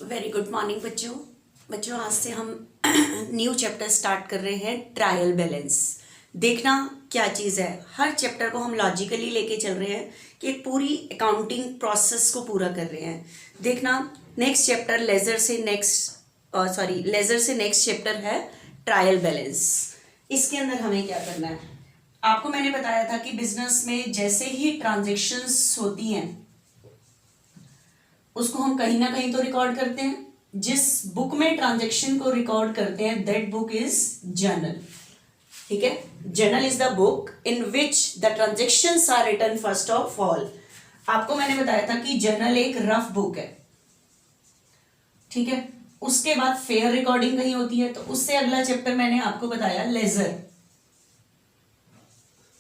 Very good morning बच्चों। बच्चों आज से हम न्यू चैप्टर स्टार्ट कर रहे हैं, ट्रायल बैलेंस। देखना क्या चीज़ है, हर चैप्टर को हम लॉजिकली लेके चल रहे हैं कि एक पूरी अकाउंटिंग प्रोसेस को पूरा कर रहे हैं। देखना नेक्स्ट चैप्टर लेजर से नेक्स्ट चैप्टर है ट्रायल बैलेंस। इसके अंदर हमें क्या करना है, आपको मैंने बताया था कि बिजनेस में जैसे ही ट्रांजेक्शन्स होती हैं उसको हम कहीं ना कहीं तो रिकॉर्ड करते हैं। जिस बुक में ट्रांजैक्शन को रिकॉर्ड करते हैं दैट बुक इज जर्नल। ठीक है, journal is the book in which the transactions are written first of all. आपको मैंने बताया था कि जर्नल एक रफ बुक है। ठीक है, उसके बाद फेयर रिकॉर्डिंग कहीं होती है, तो उससे अगला चैप्टर मैंने आपको बताया लेजर,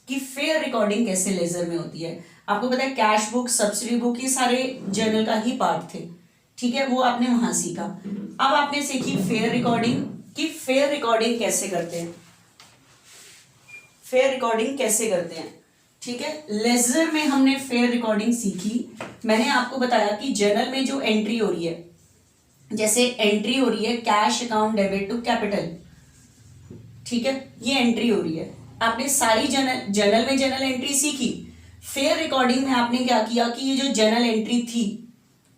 कि फेयर रिकॉर्डिंग कैसे लेजर में होती है। आपको पता है कैश बुक, सब्सिडी बुक, ये सारे जर्नल का ही पार्ट थे। ठीक है, वो आपने वहां सीखा। अब आपने सीखी फेयर रिकॉर्डिंग, कि फेयर रिकॉर्डिंग कैसे करते हैं, फेयर रिकॉर्डिंग कैसे करते हैं। ठीक है, लेजर में हमने फेयर रिकॉर्डिंग सीखी। मैंने आपको बताया कि जर्नल में जो एंट्री हो रही है, जैसे एंट्री हो रही है cash account debit to capital. ठीक है, ये एंट्री हो रही है। आपने सारी जर्नल में जर्नल एंट्री सीखी। फेयर रिकॉर्डिंग में आपने क्या किया कि ये जो जर्नल एंट्री थी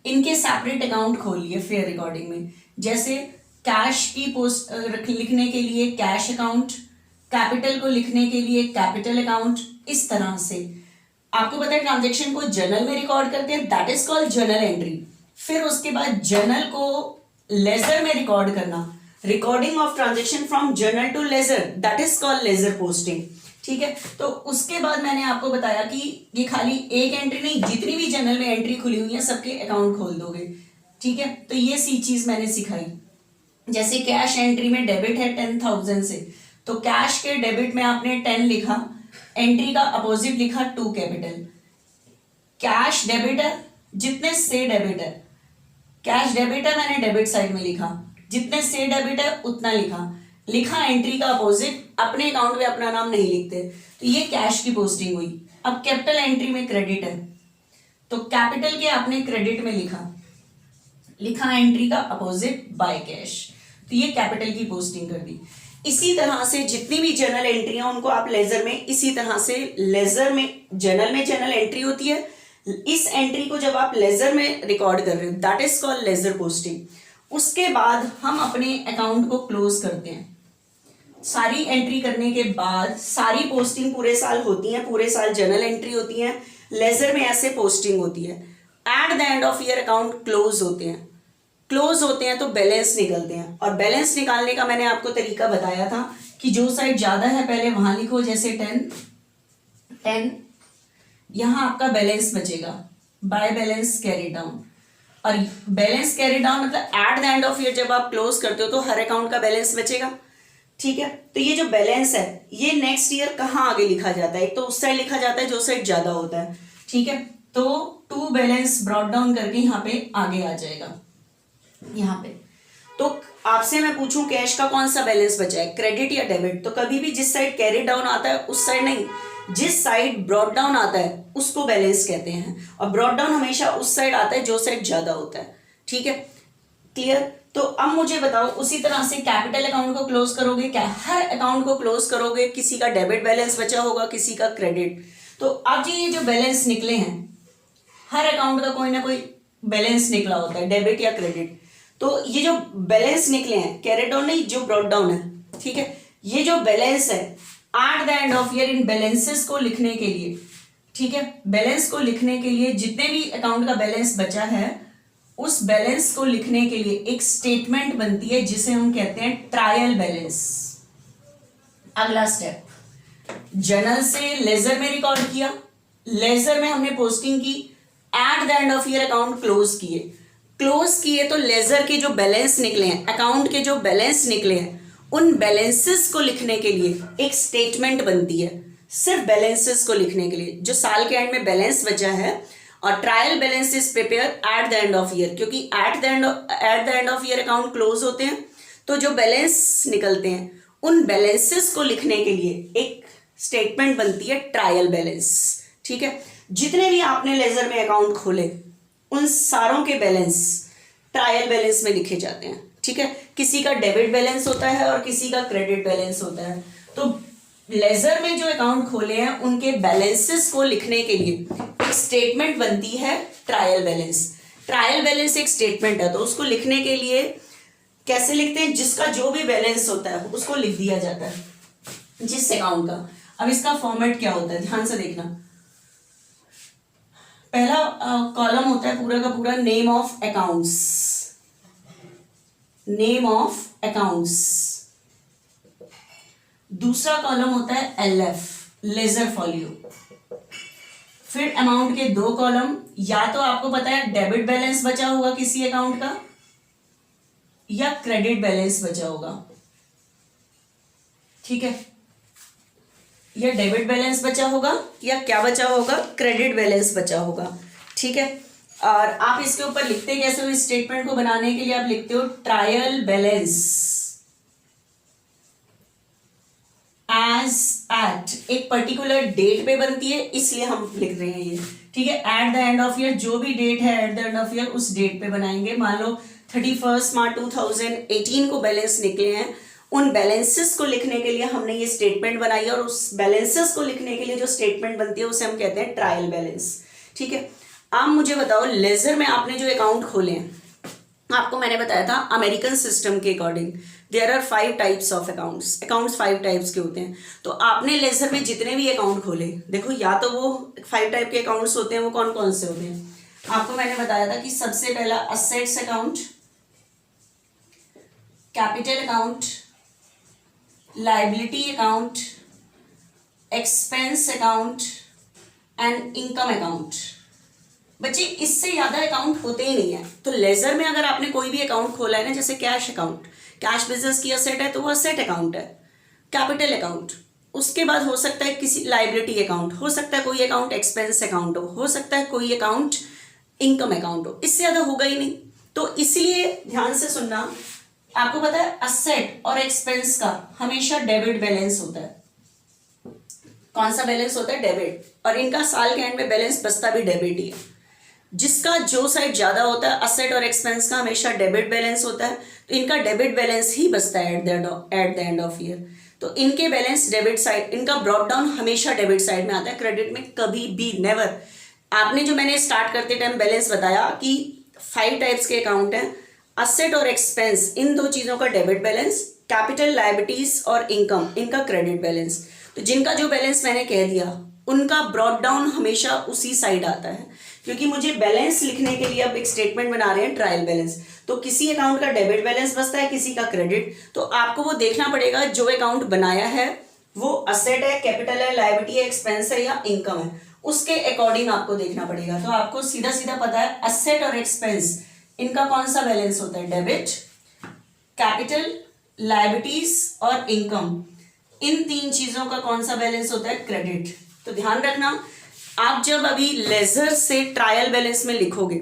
इनके सेपरेट अकाउंट खोल लिए फेयर रिकॉर्डिंग में। जैसे कैश की पोस्ट लिखने के लिए कैश अकाउंट, कैपिटल को लिखने के लिए कैपिटल अकाउंट, इस तरह से। आपको पता है ट्रांजेक्शन को जर्नल में रिकॉर्ड करते हैं, that is called journal entry. फिर उसके बाद जर्नल को लेजर में रिकॉर्ड करना, recording of transaction from journal to ledger, that is called ledger posting. ठीक है, तो उसके बाद मैंने आपको बताया कि ये खाली एक एंट्री नहीं, जितनी भी जर्नल में एंट्री खुली हुई है सबके अकाउंट खोल दोगे। ठीक है, तो ये सी चीज मैंने सिखाई। जैसे कैश एंट्री में डेबिट है 10,000 से, तो कैश के डेबिट में आपने 10 लिखा, एंट्री का अपोजिट लिखा 2 कैपिटल। कैश डेबिट है, जितने से डेबिट है, कैश डेबिट है, मैंने डेबिट साइड में लिखा, जितने से डेबिट है उतना लिखा एंट्री का अपोजिट। अपने अकाउंट में अपना नाम नहीं लिखते, तो ये कैश की पोस्टिंग हुई। अब कैपिटल एंट्री में क्रेडिट है, तो कैपिटल के आपने क्रेडिट में लिखा एंट्री का अपोजिट बाय कैश, तो ये कैपिटल की पोस्टिंग कर दी। इसी तरह से जितनी भी जर्नल एंट्री है उनको आप लेजर में इसी तरह से, लेजर में जर्नल में जर्नल एंट्री होती है, इस एंट्री को जब आप लेजर में रिकॉर्ड कर रहे हो that is called ledger posting. उसके बाद हम अपने अकाउंट को क्लोज करते हैं। सारी एंट्री करने के बाद सारी पोस्टिंग पूरे साल होती है, पूरे साल जर्नल एंट्री होती है, लेजर में ऐसे पोस्टिंग होती है। Eight the end of year account close होते हैं तो बैलेंस निकलते हैं। और बैलेंस निकालने का मैंने आपको तरीका बताया था कि जो साइड ज्यादा है पहले वहां लिखो, जैसे 10, यहां आपका बैलेंस बचेगा, बाय बैलेंस कैरी डाउन। और बैलेंस कैरी डाउन मतलब eight the end of year जब आप क्लोज करते हो तो हर अकाउंट का बैलेंस बचेगा। ठीक है, तो ये जो बैलेंस है ये नेक्स्ट ईयर कहाँ आगे लिखा जाता है, एक तो उस साइड लिखा जाता है जो साइड ज्यादा होता है। ठीक है, तो टू बैलेंस ब्रॉट डाउन करके यहाँ पे आगे आ जाएगा। यहाँ पे तो आपसे मैं पूछूं कैश का कौन सा बैलेंस बचा है, क्रेडिट या डेबिट, तो कभी भी जिस साइड कैरी डाउन आता है उस साइड नहीं, जिस साइड ब्रॉट डाउन आता है उसको बैलेंस कहते हैं। और ब्रॉट डाउन हमेशा उस साइड आता है जो साइड ज्यादा होता है। ठीक है, क्लियर। तो अब मुझे बताओ उसी तरह से कैपिटल अकाउंट को क्लोज करोगे क्या, हर अकाउंट को क्लोज करोगे, किसी का डेबिट बैलेंस बचा होगा, किसी का क्रेडिट। तो अब ये जो बैलेंस निकले हैं, हर अकाउंट का कोई ना कोई बैलेंस निकला होता है, डेबिट या क्रेडिट। तो ये जो बैलेंस निकले हैं, कैरी डाउन नहीं, जो ब्रॉट डाउन है, ठीक है, ये जो बैलेंस है eight the end of year in balances को लिखने के लिए, ठीक है, बैलेंस को लिखने के लिए जितने भी अकाउंट का बैलेंस बचा है उस बैलेंस को लिखने के लिए एक स्टेटमेंट बनती है जिसे हम कहते हैं ट्रायल बैलेंस। अगला स्टेप, जर्नल से लेजर में रिकॉर्ड किया, लेजर में हमने पोस्टिंग की, eight the end of year account close किए तो लेजर के जो बैलेंस निकले हैं, अकाउंट के जो बैलेंस निकले हैं, उन बैलेंसेस को लिखने के लिए एक स्टेटमेंट बनती है, सिर्फ बैलेंसेस को लिखने के लिए, जो साल के एंड में बैलेंस बचा है। और trial balance is prepare at the end of year, क्योंकि at the end of year account close होते हैं, तो जो बैलेंस निकलते हैं उन बैलेंसेस को लिखने के लिए एक स्टेटमेंट बनती है ट्रायल बैलेंस। ठीक है, जितने भी आपने लेजर में अकाउंट खोले उन सारों के बैलेंस ट्रायल बैलेंस में लिखे जाते हैं, ठीक है। किसी का डेबिट बैलेंस होता है और किसी का क्रेडिट बैलेंस होता है। तो लेजर में जो अकाउंट खोले हैं उनके बैलेंसेस को लिखने के लिए एक स्टेटमेंट बनती है ट्रायल बैलेंस। ट्रायल बैलेंस एक स्टेटमेंट है, तो उसको लिखने के लिए कैसे लिखते हैं, जिसका जो भी बैलेंस होता है उसको लिख दिया जाता है, जिस अकाउंट का। अब इसका फॉर्मेट क्या होता है, ध्यान से देखना। पहला कॉलम होता है पूरा का पूरा name of accounts, name of accounts. दूसरा कॉलम होता है एलएफ, लेजर फॉलियो। फिर अमाउंट के दो कॉलम, या तो आपको पता है डेबिट बैलेंस बचा होगा किसी अकाउंट का या क्रेडिट बैलेंस बचा होगा, ठीक है। या डेबिट बैलेंस बचा होगा या क्या बचा होगा, क्रेडिट बैलेंस बचा होगा, ठीक है। और आप इसके ऊपर लिखते कैसे हो, इस स्टेटमेंट को बनाने के लिए आप लिखते हो ट्रायल बैलेंस एज एट, एक पर्टिकुलर डेट पे बनती है इसलिए हम लिख रहे हैं ये, ठीक है। Eight the end of year, जो भी डेट है eight the end of year उस डेट पे बनाएंगे। मान लो 31 मार्च 2018 को बैलेंस निकले हैं, उन बैलेंसेस को लिखने के लिए हमने ये स्टेटमेंट बनाई है, और उस बैलेंसेस को लिखने के लिए जो स्टेटमेंट बनती है उसे हम कहते हैं ट्रायल बैलेंस, ठीक है। आप मुझे बताओ, लेजर में आपने जो अकाउंट खोले हैं, आपको मैंने बताया था अमेरिकन सिस्टम के according there are 5 types of accounts. Accounts 5 types के होते हैं। तो आपने लेजर में जितने भी अकाउंट खोले, देखो या तो वो 5 टाइप के अकाउंट्स होते हैं, वो कौन कौन से होते हैं। आपको मैंने बताया था कि सबसे पहला assets account, capital account, liability account, expense account and income account. बच्चे इससे ज्यादा अकाउंट होते ही नहीं है। तो लेजर में अगर आपने कोई भी अकाउंट खोला है ना, जैसे कैश अकाउंट, कैश बिजनेस की असेट है तो वो असेट अकाउंट है। कैपिटल अकाउंट, उसके बाद हो सकता है किसी लायबिलिटी अकाउंट, हो सकता है कोई अकाउंट एक्सपेंस अकाउंट हो सकता है कोई अकाउंट इनकम अकाउंट हो, इससे ज्यादा होगा ही नहीं। तो इसलिए ध्यान से सुनना, आपको पता है असेट और एक्सपेंस का हमेशा डेबिट बैलेंस होता है। कौन सा बैलेंस होता है, डेबिट, और इनका साल के एंड में बैलेंस बचता भी डेबिट ही है। जिसका जो साइड ज्यादा होता है, असेट और एक्सपेंस का हमेशा डेबिट बैलेंस होता है, तो इनका डेबिट बैलेंस ही बचता है eight the end of year. तो इनके बैलेंस डेबिट साइड, इनका ब्रॉट डाउन हमेशा डेबिट साइड में आता है, क्रेडिट में कभी भी नेवर। आपने जो मैंने स्टार्ट करते टाइम बैलेंस बताया कि 5 टाइप्स के अकाउंट हैं, असेट और एक्सपेंस, इन दो चीजों का डेबिट बैलेंस, कैपिटल, लायबिलिटीज और इनकम, इनका क्रेडिट बैलेंस। तो जिनका जो बैलेंस मैंने कह दिया उनका ब्रॉट डाउन हमेशा उसी साइड आता है, क्योंकि मुझे बैलेंस लिखने के लिए अब एक स्टेटमेंट बना रहे हैं ट्रायल बैलेंस। तो किसी अकाउंट का डेबिट बैलेंस बचता है, किसी का क्रेडिट। तो आपको वो देखना पड़ेगा जो अकाउंट बनाया है वो असेट है, कैपिटल है, लायबिलिटी है, एक्सपेंस है या इनकम है, उसके अकॉर्डिंग आपको देखना पड़ेगा। तो आपको सीधा सीधा पता है असेट और एक्सपेंस, इनका कौन सा बैलेंस होता है, डेबिट, कैपिटल, लायबिलिटीज और इनकम। इन 3 चीजों का कौन सा बैलेंस होता है, क्रेडिट। तो ध्यान रखना, आप जब अभी लेजर से ट्रायल बैलेंस में लिखोगे,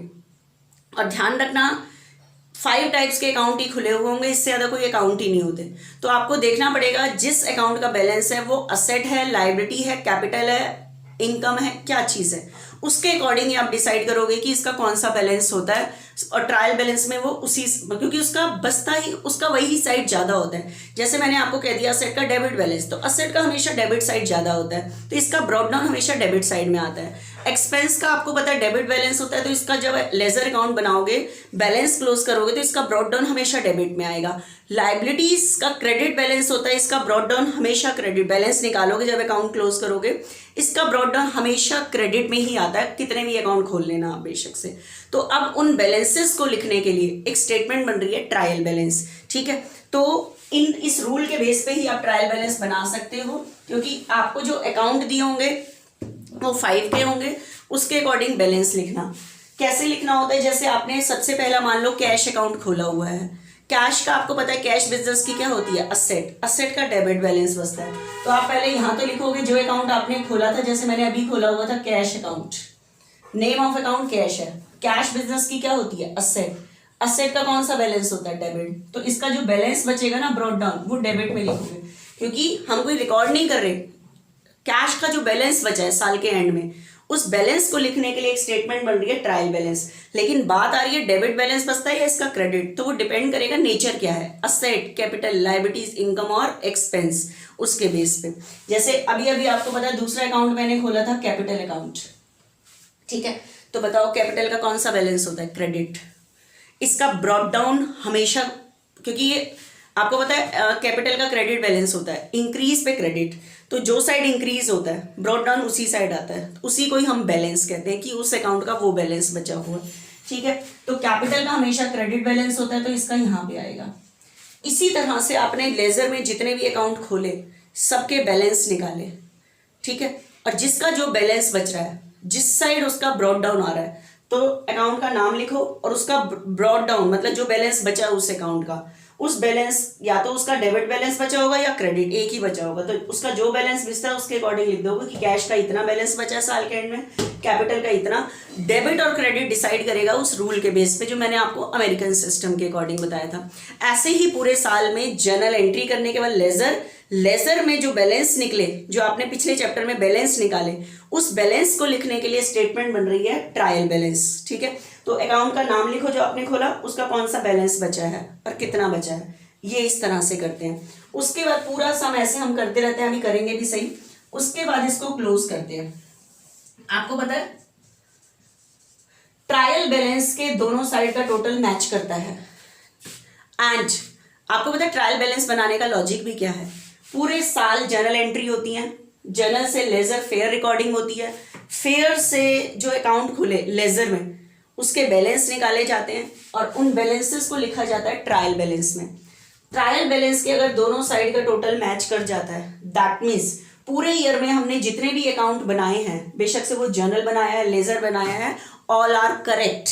और ध्यान रखना 5 टाइप्स के अकाउंट ही खुले हुए होंगे, इससे ज्यादा कोई अकाउंट ही नहीं होते। तो आपको देखना पड़ेगा जिस अकाउंट का बैलेंस है वो असेट है, लायबिलिटी है, कैपिटल है, इनकम है, क्या चीज है, उसके अकॉर्डिंग आप डिसाइड करोगे कि इसका कौन सा बैलेंस होता है। और ट्रायल बैलेंस में वो उसी, क्योंकि उसका बचता ही, उसका वही साइड ज्यादा होता है। जैसे मैंने आपको कह दिया असेट का डेबिट बैलेंस, तो असेट का हमेशा डेबिट साइड ज्यादा होता है, तो इसका ब्रॉट डाउन हमेशा डेबिट साइड में आता है। एक्सपेंस का आपको पता है डेबिट बैलेंस होता है, तो इसका जब लेजर अकाउंट बनाओगे, बैलेंस क्लोज करोगे, तो इसका ब्रॉट डाउन हमेशा डेबिट में आएगा। लायबिलिटीज का क्रेडिट बैलेंस होता है, इसका ब्रॉट डाउन हमेशा क्रेडिट, बैलेंस निकालोगे जब अकाउंट क्लोज करोगे, इसका ब्रॉट डाउन हमेशा क्रेडिट में ही आता है, कितने भी अकाउंट खोल लेना आप बेशक से। तो अब उन बैलेंसेस को लिखने के लिए एक स्टेटमेंट बन रही है ट्रायल बैलेंस, ठीक है। तो इस रूल के बेस पे ही आप ट्रायल बैलेंस बना सकते हो, क्योंकि आपको जो अकाउंट दिए होंगे वो 5 के होंगे, उसके अकॉर्डिंग बैलेंस लिखना। कैसे लिखना होता है, जैसे आपने सबसे पहला मान लो कैश अकाउंट खोला हुआ है, कैश का आपको पता है कैश बिजनेस की क्या होती है, असेट, असेट का डेबिट बैलेंस बचता है। तो आप पहले यहाँ तो लिखोगे जो अकाउंट आपने खोला था, जैसे मैंने अभी खोला हुआ था cash account, name of account cash है, कैश बिजनेस की क्या होती है, असेट, असेट का कौन सा बैलेंस होता है, डेबिट। तो इसका जो बैलेंस बचेगा ना ब्रॉट डाउन, वो डेबिट में लिखोगे, क्योंकि हम कोई रिकॉर्ड नहीं कर रहे, कैश का जो बैलेंस बचा है साल के एंड में उस बैलेंस को लिखने के लिए एक स्टेटमेंट बन रही है ट्रायल बैलेंस। लेकिन बात आ रही है डेबिट बैलेंस बचता है या इसका क्रेडिट, तो वो डिपेंड करेगा नेचर क्या है, असेट, कैपिटल, लायबिलिटीज, इनकम और एक्सपेंस, उसके बेस पे। जैसे अभी अभी आपको पता है दूसरा अकाउंट मैंने खोला था कैपिटल अकाउंट, ठीक है, तो बताओ कैपिटल का कौन सा बैलेंस होता है, क्रेडिट। इसका ब्रॉट डाउन हमेशा, क्योंकि ये आपको पता है कैपिटल का क्रेडिट बैलेंस होता है, इंक्रीज पे क्रेडिट, तो जो साइड इंक्रीज होता है ब्रॉट डाउन उसी साइड आता है, उसी को ही हम बैलेंस कहते हैं कि उस अकाउंट का वो बैलेंस बचा हुआ, ठीक है। तो कैपिटल का हमेशा क्रेडिट बैलेंस होता है, तो इसका यहाँ पे आएगा। इसी तरह से आपने लेजर में जितने भी अकाउंट खोले सबके बैलेंस निकाले, ठीक है, और जिसका जो बैलेंस बच रहा है, जिस साइड उसका ब्रॉट डाउन आ रहा है, तो अकाउंट का नाम लिखो और उसका ब्रॉट डाउन मतलब जो बैलेंस बचा है उस अकाउंट का, उस बैलेंस या तो उसका डेबिट बैलेंस बचा होगा या क्रेडिट, एक ही बचा होगा, तो उसका जो बैलेंस बचता है उसके अकॉर्डिंग लिख दोगे कि कैश का इतना बैलेंस बचा है साल के एंड में, कैपिटल का इतना। डेबिट और क्रेडिट डिसाइड करेगा उस रूल के बेस पे जो मैंने आपको अमेरिकन सिस्टम के अकॉर्डिंग बताया था। ऐसे ही पूरे साल में जर्नल एंट्री करने के बाद लेजर में जो बैलेंस निकले, जो आपने पिछले चैप्टर में बैलेंस निकाले, उस बैलेंस को लिखने के लिए स्टेटमेंट बन रही है ट्रायल बैलेंस, ठीक है। तो अकाउंट का नाम लिखो जो आपने खोला, उसका कौन सा बैलेंस बचा है और कितना बचा है, ये इस तरह से करते हैं। उसके बाद पूरा सम ऐसे हम करते रहते हैं, अभी करेंगे भी सही। उसके बाद इसको क्लोज करते हैं। आपको पता है ट्रायल बैलेंस के दोनों साइड का टोटल मैच करता है, एंड आपको पता है ट्रायल बैलेंस बनाने का लॉजिक भी क्या है। पूरे साल जर्नल एंट्री होती है, जर्नल से लेजर फेयर रिकॉर्डिंग होती है, फेयर से जो अकाउंट खुले लेजर में उसके बैलेंस निकाले जाते हैं और उन बैलेंसेस को लिखा जाता है ट्रायल बैलेंस में। ट्रायल बैलेंस के अगर दोनों साइड का टोटल मैच कर जाता है, दैट मीन्स पूरे ईयर में हमने जितने भी अकाउंट बनाए हैं, बेशक से वो जर्नल बनाया है, लेजर बनाया है, ऑल आर करेक्ट,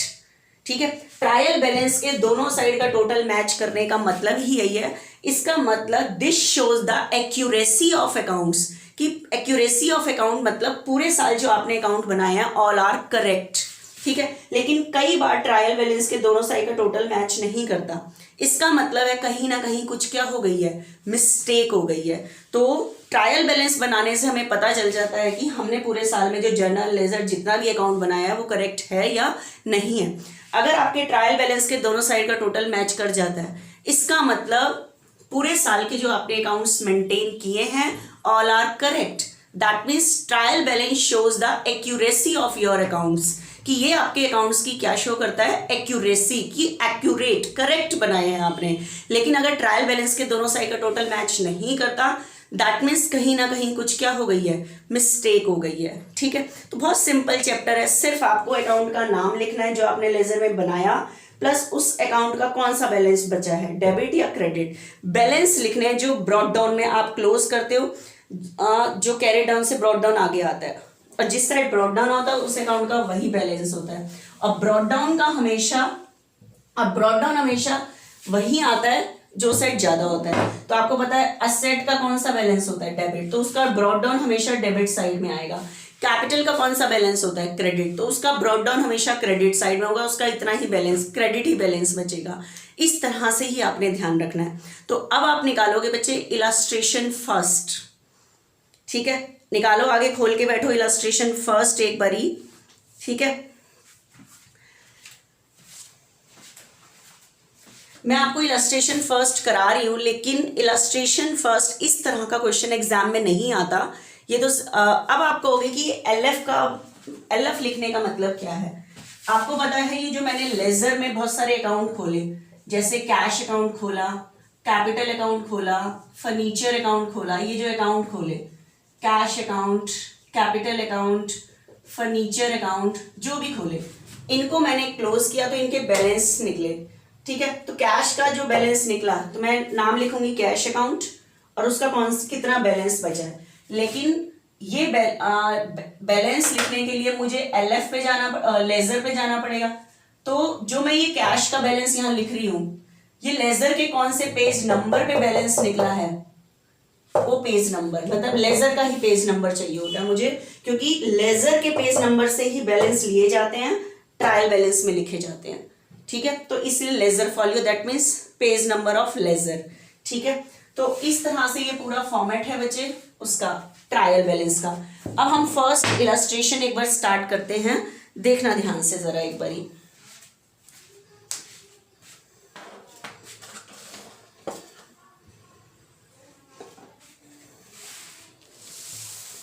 ठीक है। ट्रायल बैलेंस के दोनों साइड का टोटल मैच करने का मतलब ही यही है। इसका मतलब this shows the accuracy of accounts, कि एक्यूरेसी ऑफ अकाउंट मतलब पूरे साल जो आपने अकाउंट बनाए हैं ऑल आर करेक्ट, ठीक है। लेकिन कई बार ट्रायल बैलेंस के दोनों साइड का टोटल मैच नहीं करता, इसका मतलब है कहीं ना कहीं कुछ क्या हो गई है, मिस्टेक हो गई है। तो ट्रायल बैलेंस बनाने से हमें पता चल जाता है कि हमने पूरे साल में जो जर्नल लेजर जितना भी अकाउंट बनाया है वो करेक्ट है या नहीं है। अगर आपके ट्रायल बैलेंस के दोनों साइड का टोटल मैच कर जाता है, इसका मतलब पूरे साल के जो आपने अकाउंट्स मेंटेन किए हैं all are correct, that means trial balance shows the accuracy of your accounts, कि ये आपके अकाउंट्स की क्या शो करता है, एक्यूरेसी, की एक्यूरेट करेक्ट बनाए हैं आपने। लेकिन अगर ट्रायल बैलेंस के दोनों साइड का टोटल मैच नहीं करता, दैट मीन्स कहीं ना कहीं कुछ क्या हो गई है, मिस्टेक हो गई है, ठीक है। तो बहुत सिंपल चैप्टर है, सिर्फ आपको अकाउंट का नाम लिखना है जो आपने लेजर में बनाया, प्लस उस अकाउंट का कौन सा बैलेंस बचा है, डेबिट या क्रेडिट। बैलेंस लिखने हैं जो ब्रॉट डाउन में आप क्लोज करते हो, जो कैरी डाउन से ब्रॉट डाउन आगे आता है, और जिस साइड ब्रॉट डाउन होता है उस अकाउंट का वही बैलेंस होता है। और ब्रॉट डाउन हमेशा वही आता है जो साइड ज्यादा होता है। तो आपको पता है असेट का कौन सा बैलेंस होता है, डेबिट, तो उसका ब्रॉट डाउन हमेशा डेबिट साइड में आएगा। कैपिटल का कौन सा बैलेंस होता है, क्रेडिट, तो उसका ब्रॉट डाउन हमेशा क्रेडिट साइड में होगा, उसका इतना ही बैलेंस, क्रेडिट ही बैलेंस बचेगा। इस तरह से ही आपने ध्यान रखना है। तो अब आप निकालोगे बच्चे इलस्ट्रेशन फर्स्ट, ठीक है, निकालो, आगे खोल के बैठो इलस्ट्रेशन फर्स्ट एक बारी, ठीक है। मैं आपको इलस्ट्रेशन फर्स्ट करा रही हूं, लेकिन इलस्ट्रेशन फर्स्ट इस तरह का क्वेश्चन एग्जाम में नहीं आता। ये तो अब आप कहोगे कि एलएफ लिखने का मतलब क्या है। आपको पता है ये जो मैंने लेजर में बहुत सारे अकाउंट खोले, जैसे कैश अकाउंट खोला, कैपिटल अकाउंट खोला, फर्नीचर अकाउंट खोला, ये जो अकाउंट खोले cash account, capital account, furniture account, जो भी खोले, इनको मैंने क्लोज किया तो इनके बैलेंस निकले, ठीक है। तो कैश का जो बैलेंस निकला तो मैं नाम लिखूंगी कैश अकाउंट और उसका कितना बैलेंस बचा है। लेकिन ये बैलेंस लिखने के लिए मुझे एलएफ पे जाना, लेजर पे जाना पड़ेगा। तो जो मैं ये कैश का बैलेंस यहाँ लिख रही हूँ, ये लेजर के कौन से पेज नंबर पे बैलेंस निकला है, वो पेज नंबर, मतलब लेजर का ही पेज नंबर चाहिए होता है मुझे, क्योंकि लेजर के पेज नंबर से ही बैलेंस लिए जाते हैं, ट्रायल बैलेंस में लिखे जाते हैं, ठीक है। तो इसलिए ledger folio, that means page number of ledger, ठीक है। तो इस तरह से ये पूरा फॉर्मेट है बच्चे उसका। ट्रायल बैलेंस का। अब हम फर्स्ट इलस्ट्रेशन एक बार स्टार्ट करते हैं, देखना ध्यान से जरा एक बारी।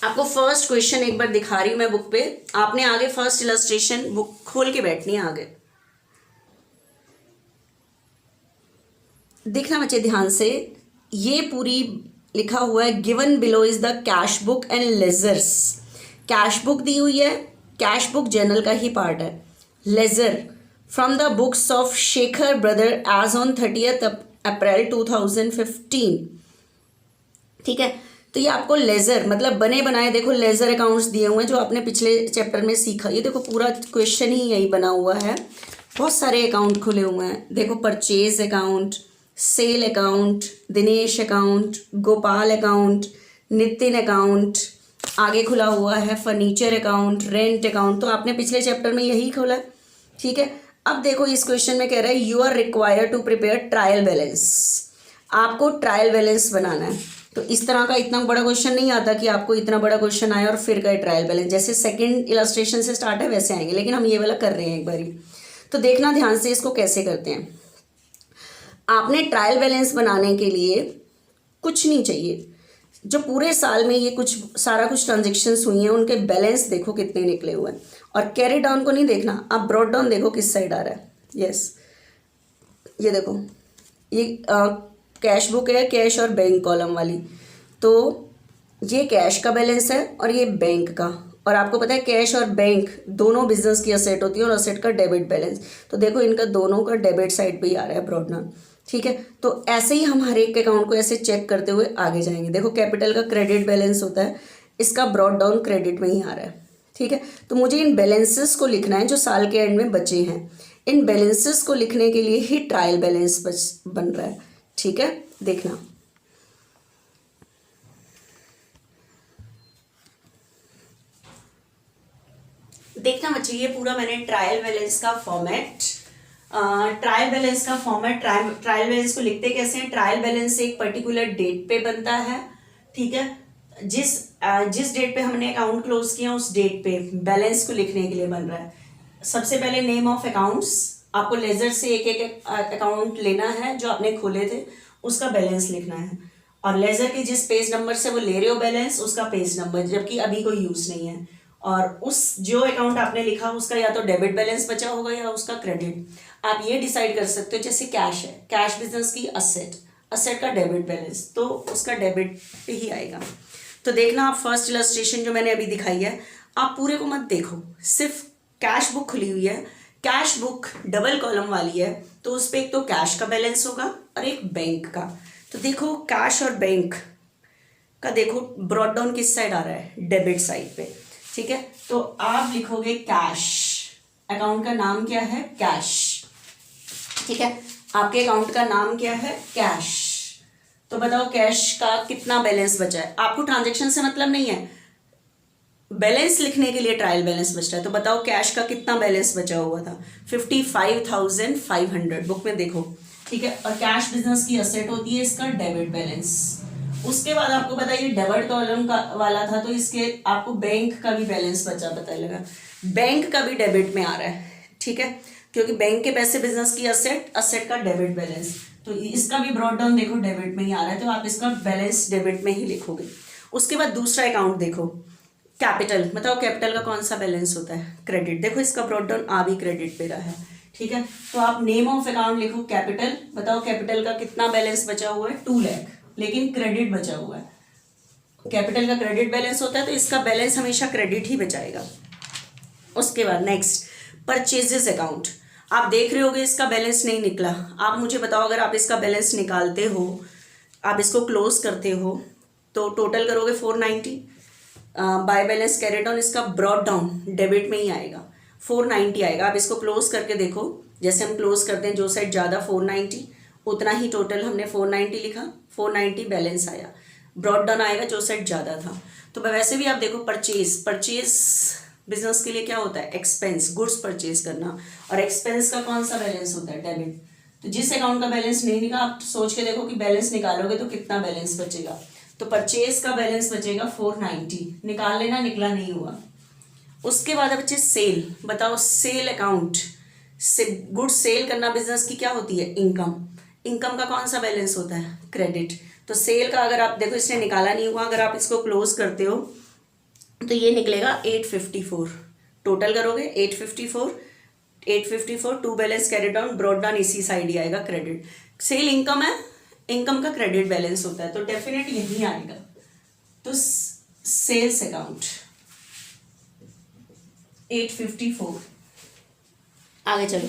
आपको फर्स्ट क्वेश्चन एक बार दिखा रही हूं मैं बुक पे, आपने आगे फर्स्ट इलस्ट्रेशन बुक खोल के बैठनी है आगे। देखना बच्चे ध्यान से, ये पूरी लिखा हुआ है given below is the cash book and ledgers. Cash book दी हुई है, कैश बुक जर्नल का ही पार्ट है। Ledger from the books of Shekhar brother as on 30 April 2015। ठीक है, तो ये आपको लेजर मतलब बने बनाए, देखो लेजर अकाउंट्स दिए हुए हैं जो आपने पिछले चैप्टर में सीखा। ये देखो पूरा क्वेश्चन ही यही बना हुआ है, बहुत सारे अकाउंट खुले हुए हैं। देखो purchase account, sale account, Dinesh account, Gopal account, Nitin account, आगे खुला हुआ है फर्नीचर अकाउंट, रेंट अकाउंट, तो आपने पिछले चैप्टर में यही खोला। ठीक है, अब देखो इस क्वेश्चन में कह रहा है you are required to prepare trial balance. आपको ट्रायल बैलेंस बनाना है, तो इस तरह का इतना बड़ा क्वेश्चन नहीं आता कि आपको इतना बड़ा क्वेश्चन आए और फिर का ट्रायल बैलेंस, जैसे सेकंड इलस्ट्रेशन से स्टार्ट है वैसे आएंगे, लेकिन हम ये वाला कर रहे हैं एक बारी। तो देखना ध्यान से इसको कैसे करते हैं। आपने ट्रायल बैलेंस बनाने के लिए कुछ नहीं चाहिए, जो पूरे साल में ये कुछ सारा कुछ ट्रांजेक्शन्स हुई हैं उनके बैलेंस देखो कितने निकले हुए हैं, और कैरी डाउन को नहीं देखना, आप ब्रॉड डाउन देखो किस साइड आ रहा है। यस, ये देखो ये कैश बुक है, कैश और बैंक कॉलम वाली, तो ये कैश का बैलेंस है और ये बैंक का। और आपको पता है कैश और बैंक दोनों बिजनेस की असेट होती है, और असेट का डेबिट बैलेंस, तो देखो इनका दोनों का डेबिट साइड पे ही आ रहा है ब्रॉड डाउन। ठीक है, तो ऐसे ही हम हर एक अकाउंट को ऐसे चेक करते हुए आगे जाएंगे। देखो कैपिटल का क्रेडिट बैलेंस होता है, इसका ब्रॉड डाउन क्रेडिट में ही आ रहा है। ठीक है, तो मुझे इन बैलेंसेस को लिखना है जो साल के एंड में बचे हैं। इन बैलेंसेस को लिखने के लिए ही ट्रायल बैलेंस बन रहा है। ठीक है, देखना देखना बच्चे, ये पूरा मैंने ट्रायल बैलेंस का फॉर्मेट ट्रायल बैलेंस को लिखते कैसे हैं। ट्रायल बैलेंस एक पर्टिकुलर डेट पे बनता है। ठीक है, जिस डेट पे हमने अकाउंट क्लोज किया उस डेट पे बैलेंस को लिखने के लिए बन रहा है। सबसे पहले नेम ऑफ अकाउंट्स, आपको लेजर से एक एक अकाउंट लेना है जो आपने खोले थे, उसका बैलेंस लिखना है, और लेजर के जिस पेज नंबर से वो ले रहे हो बैलेंस, उसका पेज नंबर, जबकि अभी कोई यूज नहीं है। और उस जो अकाउंट आपने लिखा उसका या तो डेबिट बैलेंस बचा होगा या उसका क्रेडिट। आप ये डिसाइड कर सकते हो, जैसे कैश है, कैश बिजनेस की असेट का डेबिट बैलेंस, तो उसका डेबिट पे ही आएगा। तो देखना आप फर्स्ट इलस्ट्रेशन जो मैंने अभी दिखाई है, आप पूरे को मत देखो, सिर्फ कैश बुक खुली हुई है, कैश बुक डबल कॉलम वाली है, तो उस पर एक तो कैश का बैलेंस होगा और एक बैंक का। तो देखो कैश और बैंक का देखो ब्रॉड डाउन किस साइड आ रहा है, डेबिट साइड पे। ठीक है, तो आप लिखोगे कैश, अकाउंट का नाम क्या है, कैश। ठीक है, आपके अकाउंट का नाम क्या है, कैश। तो बताओ कैश का कितना बैलेंस बचा है। आपको ट्रांजैक्शन से मतलब नहीं है, बैलेंस लिखने के लिए ट्रायल बैलेंस बच रहा है। तो बताओ कैश का कितना बैलेंस बचा हुआ था, 55,500 बुक में देखो। ठीक है, और कैश बिजनेस की असेट होती है, इसका डेबिट बैलेंस। उसके बाद आपको पता है ये डेबिट कॉलम का वाला था, तो इसके आपको बैंक का भी बैलेंस बचा पता लगा, बैंक का भी डेबिट में आ रहा है। ठीक है, क्योंकि बैंक के पैसे बिजनेस की असेट का डेबिट बैलेंस, तो इसका भी ब्रॉड डाउन देखो डेबिट में ही आ रहा है, तो आप इसका बैलेंस डेबिट में ही लिखोगे। उसके बाद दूसरा अकाउंट देखो, कैपिटल, बताओ कैपिटल का कौन सा बैलेंस होता है, क्रेडिट। देखो इसका ब्रॉड डाउन आ भी क्रेडिट पे रहा है। ठीक है, तो आप नेम ऑफ अकाउंट लिखो कैपिटल, बताओ कैपिटल का कितना बैलेंस बचा हुआ है, 2 लाख, लेकिन क्रेडिट बचा हुआ है। कैपिटल का क्रेडिट बैलेंस होता है, तो इसका बैलेंस हमेशा क्रेडिट ही बचाएगा। उसके बाद नेक्स्ट परचेजेस अकाउंट, आप देख रहे होगे इसका बैलेंस नहीं निकला। आप मुझे बताओ अगर आप इसका बैलेंस निकालते हो, आप इसको क्लोज करते हो, तो टोटल करोगे 490, बाय बैलेंस कैरी डाउन, इसका ब्रॉड डाउन डेबिट में ही आएगा, 490 आएगा। आप इसको क्लोज करके देखो, जैसे हम क्लोज करते हैं जो साइड ज़्यादा 490, उतना ही टोटल हमने 490 लिखा, 490 बैलेंस आया, ब्रॉड डाउन आएगा जो साइड ज़्यादा था। तो वैसे भी आप देखो परचेज बिजनेस के लिए क्या होता है, एक्सपेंस, गुड्स परचेज करना, और एक्सपेंस का कौन सा बैलेंस होता है, डेबिट। तो जिस अकाउंट का बैलेंस नहीं निकाला, आप सोच के देखो कि बैलेंस निकालोगे तो कितना बैलेंस बचेगा। तो परचेज का बैलेंस बचेगा 490, निकाल लेना, निकला नहीं हुआ। उसके बाद बच्चे सेल, बताओ सेल अकाउंट से गुड्स सेल करना बिजनेस की क्या होती है, इनकम। इनकम का कौन सा बैलेंस होता है, क्रेडिट। तो सेल का अगर आप देखो इसने निकाला नहीं हुआ, अगर आप इसको क्लोज करते हो तो ये निकलेगा 854, टोटल करोगे 854 to balance carried down brought down, इसी साइड ही आएगा क्रेडिट। सेल इनकम है, इनकम का क्रेडिट बैलेंस होता है, तो डेफिनेट यही आएगा। तो सेल्स अकाउंट 854। आगे चलो,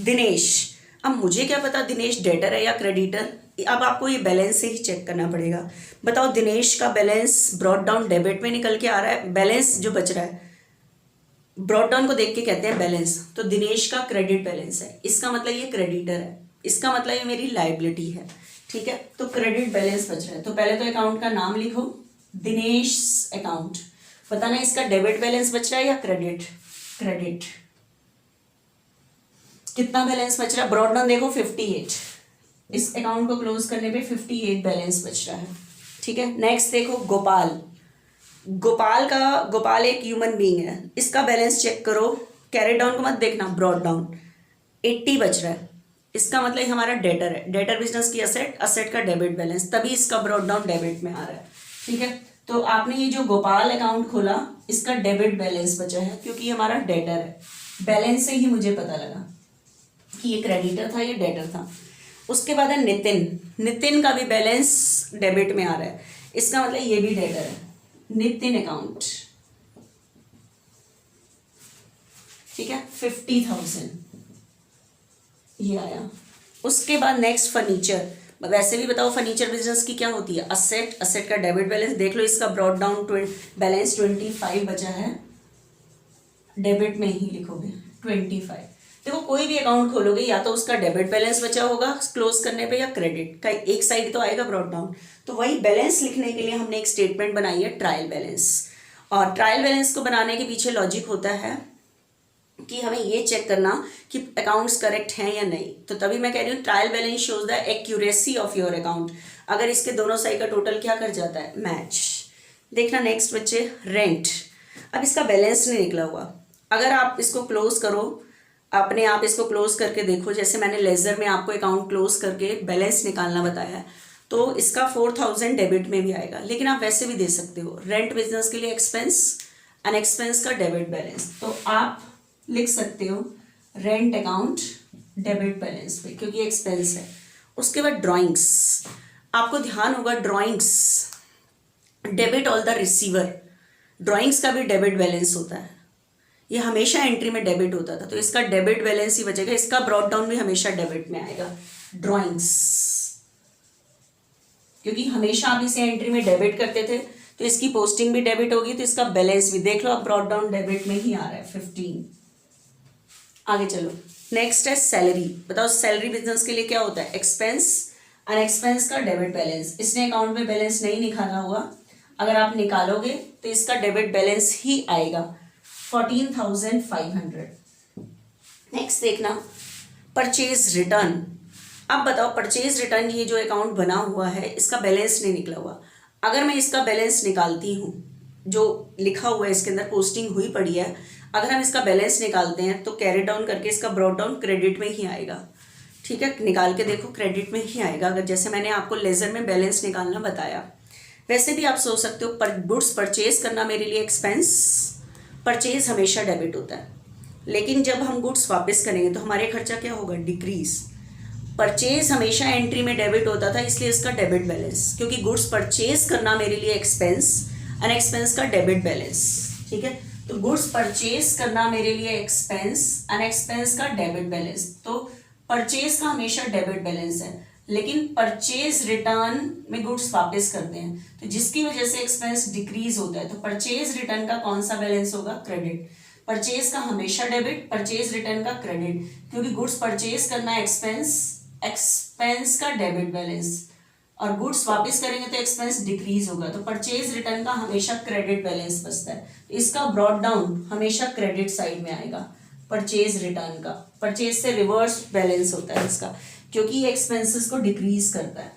दिनेश। अब मुझे क्या पता दिनेश डेटर है या क्रेडिटर, अब आपको ये बैलेंस से ही चेक करना पड़ेगा। बताओ दिनेश का बैलेंस ब्रॉड डाउन डेबिट में निकल के आ रहा है, बैलेंस जो बच रहा है ब्रॉड डाउन को देख के कहते हैं बैलेंस, तो दिनेश का क्रेडिट बैलेंस है, इसका मतलब ये क्रेडिटर है, इसका मतलब ये मेरी लाइबिलिटी है, ठीक है। तो क्रेडिट बैलेंस बच रहा है, तो पहले तो अकाउंट का नाम लिखो, दिनेश अकाउंट। पता नहीं इसका डेबिट बैलेंस बच रहा है या क्रेडिट, क्रेडिट। कितना बैलेंस बच रहा है, ब्रॉड डाउन देखो 58, इस अकाउंट को क्लोज करने पे 58 बैलेंस बच रहा है, ठीक है। नेक्स्ट देखो गोपाल, गोपाल एक ह्यूमन बीइंग है, इसका बैलेंस चेक करो, कैरी डाउन को मत देखना, ब्रॉड डाउन 80 बच रहा है, इसका मतलब हमारा डेटर है, डेटर बिजनेस की असेट, असेट का डेबिट बैलेंस, तभी इसका ब्रॉड डाउन डेबिट में आ रहा है, ठीक है। तो आपने ये जो गोपाल अकाउंट खोला, इसका डेबिट बैलेंस बचा है क्योंकि ये हमारा डेटर है, बैलेंस से ही मुझे पता लगा कि ये क्रेडिटर था, ये डेटर था। उसके बाद है नितिन, नितिन का भी बैलेंस डेबिट में आ रहा है, इसका मतलब ये भी डेटर है, नितिन अकाउंट, ठीक है, 50,000 ये आया। उसके बाद नेक्स्ट फर्नीचर, वैसे भी बताओ फर्नीचर बिजनेस की क्या होती है, असेट, असेट का डेबिट बैलेंस देख लो, इसका ब्रॉड डाउन बैलेंस 25 बचा है, डेबिट में ही लिखोगे 25। देखो कोई भी अकाउंट खोलोगे या तो उसका डेबिट बैलेंस बचा होगा क्लोज करने पे या क्रेडिट का एक साइड तो आएगा ब्रॉड डाउन, तो वही बैलेंस लिखने के लिए हमने एक स्टेटमेंट बनाई है ट्रायल बैलेंस। और ट्रायल बैलेंस को बनाने के पीछे लॉजिक होता है कि हमें ये चेक करना कि अकाउंट्स करेक्ट हैं या नहीं, तो तभी मैं कह रही हूँ trial balance shows the accuracy of your account, अगर इसके दोनों साइड का टोटल क्या कर जाता है, मैच। देखना नेक्स्ट बच्चे, रेंट। अब इसका बैलेंस नहीं निकला हुआ, अगर आप इसको क्लोज करो, अपने आप इसको क्लोज करके देखो, जैसे मैंने लेजर में आपको अकाउंट क्लोज करके बैलेंस निकालना बताया है, तो इसका 4000 डेबिट में भी आएगा, लेकिन आप वैसे भी दे सकते हो, रेंट बिजनेस के लिए एक्सपेंस, एन एक्सपेंस का डेबिट बैलेंस, तो आप लिख सकते हो रेंट अकाउंट डेबिट बैलेंस पे, क्योंकि एक्सपेंस है। उसके बाद ड्राइंग्स, आपको ध्यान होगा drawings debit all the receiver, drawings का भी डेबिट बैलेंस होता है, ये हमेशा एंट्री में डेबिट होता था, तो इसका डेबिट बैलेंस ही बचेगा, इसका ब्रॉड डाउन भी हमेशा डेबिट में आएगा, ड्राइंग्स, क्योंकि हमेशा आप इसे एंट्री में डेबिट करते थे, तो इसकी पोस्टिंग भी डेबिट होगी, तो इसका बैलेंस भी देख लो, अब ब्रॉड डाउन डेबिट में ही आ रहा है 15। आगे चलो, नेक्स्ट है सैलरी। बताओ सैलरी बिजनेस के लिए क्या होता है, एक्सपेंस, अन एक्सपेंस का डेबिट बैलेंस। इसने अकाउंट में बैलेंस नहीं निकाला हुआ, अगर आप निकालोगे तो इसका डेबिट बैलेंस ही आएगा 14,500। नेक्स्ट देखना परचेज रिटर्न। अब बताओ परचेज रिटर्न, ये जो अकाउंट बना हुआ है इसका बैलेंस नहीं निकला हुआ, अगर मैं इसका बैलेंस निकालती हूँ, जो लिखा हुआ है इसके अंदर पोस्टिंग हुई पड़ी है, अगर हम इसका बैलेंस निकालते हैं तो कैरी डाउन करके इसका ब्रॉड डाउन क्रेडिट में ही आएगा, ठीक है, निकाल के देखो क्रेडिट में ही आएगा, अगर जैसे मैंने आपको लेजर में बैलेंस निकालना बताया। वैसे भी आप सोच सकते हो गुड्स परचेज करना मेरे लिए एक्सपेंस, परचेज हमेशा डेबिट होता है, लेकिन जब हम गुड्स वापस करेंगे तो हमारे खर्चा क्या होगा, डिक्रीज। परचेज हमेशा एंट्री में डेबिट होता था, इसलिए इसका डेबिट बैलेंस, क्योंकि गुड्स परचेज करना मेरे लिए एक्सपेंस, एन एक्सपेंस का डेबिट बैलेंस, ठीक है। तो गुड्स परचेज करना मेरे लिए एक्सपेंस, एन एक्सपेंस का डेबिट बैलेंस, तो परचेज का हमेशा डेबिट बैलेंस है, लेकिन परचेज रिटर्न में गुड्स वापस करते हैं, तो जिसकी वजह से एक्सपेंस डिक्रीज होता है, तो परचेज रिटर्न का कौन सा बैलेंस होगा, क्रेडिट। परचेज का हमेशा डेबिट, परचेज रिटर्न का क्रेडिट, क्योंकि गुड्स परचेज करना एक्सपेंस, एक्सपेंस का डेबिट बैलेंस, और गुड्स वापस करेंगे तो एक्सपेंस डिक्रीज होगा, तो परचेज रिटर्न का हमेशा क्रेडिट बैलेंस बचता है, तो इसका ब्रॉड डाउन हमेशा क्रेडिट साइड में आएगा परचेज रिटर्न का, परचेज से रिवर्स बैलेंस होता है इसका, क्योंकि ये एक्सपेंसेस को डिक्रीज करता है,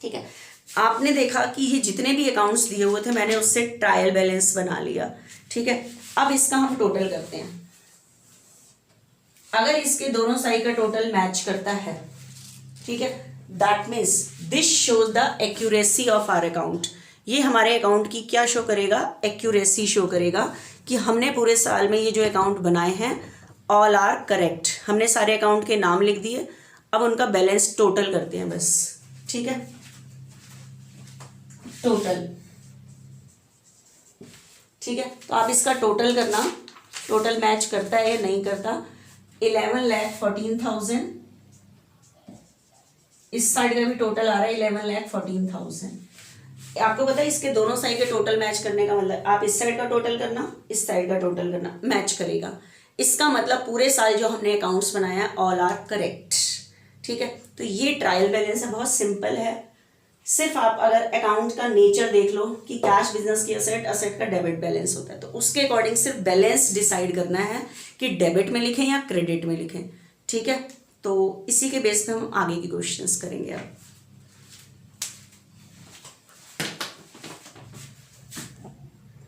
ठीक है। आपने देखा कि ये जितने भी अकाउंट्स दिए हुए थे मैंने उससे ट्रायल बैलेंस बना लिया, ठीक है। अब इसका हम टोटल करते हैं। अगर इसके दोनों साइड का टोटल मैच करता है, ठीक है, that means this shows the accuracy of our account. ये हमारे अकाउंट की क्या शो करेगा, एक्यूरेसी शो करेगा कि हमने पूरे साल में ये जो अकाउंट बनाए हैं ऑल आर करेक्ट। हमने सारे अकाउंट के नाम लिख दिए, अब उनका बैलेंस टोटल करते हैं बस, ठीक है। टोटल, ठीक है, तो आप इसका टोटल करना, टोटल मैच करता है या नहीं करता। 11,14,000, इस साइड का भी टोटल आ रहा है 11,14,000। आपको पता है इसके दोनों साइड के टोटल मैच करने का मतलब, आप इस साइड का टोटल करना, इस साइड का टोटल करना, मैच करेगा। इसका मतलब पूरे साल जो हमने अकाउंट्स बनाया ऑल आर करेक्ट, ठीक है। तो ये ट्रायल बैलेंस है, बहुत सिंपल है। सिर्फ आप अगर अकाउंट का नेचर देख लो कि कैश बिजनेस की असेट, असेट का डेबिट बैलेंस होता है, तो उसके अकॉर्डिंग सिर्फ बैलेंस डिसाइड करना है कि डेबिट में लिखें या क्रेडिट में लिखें, ठीक है। तो इसी के बेस पे हम आगे की क्वेश्चंस करेंगे अब।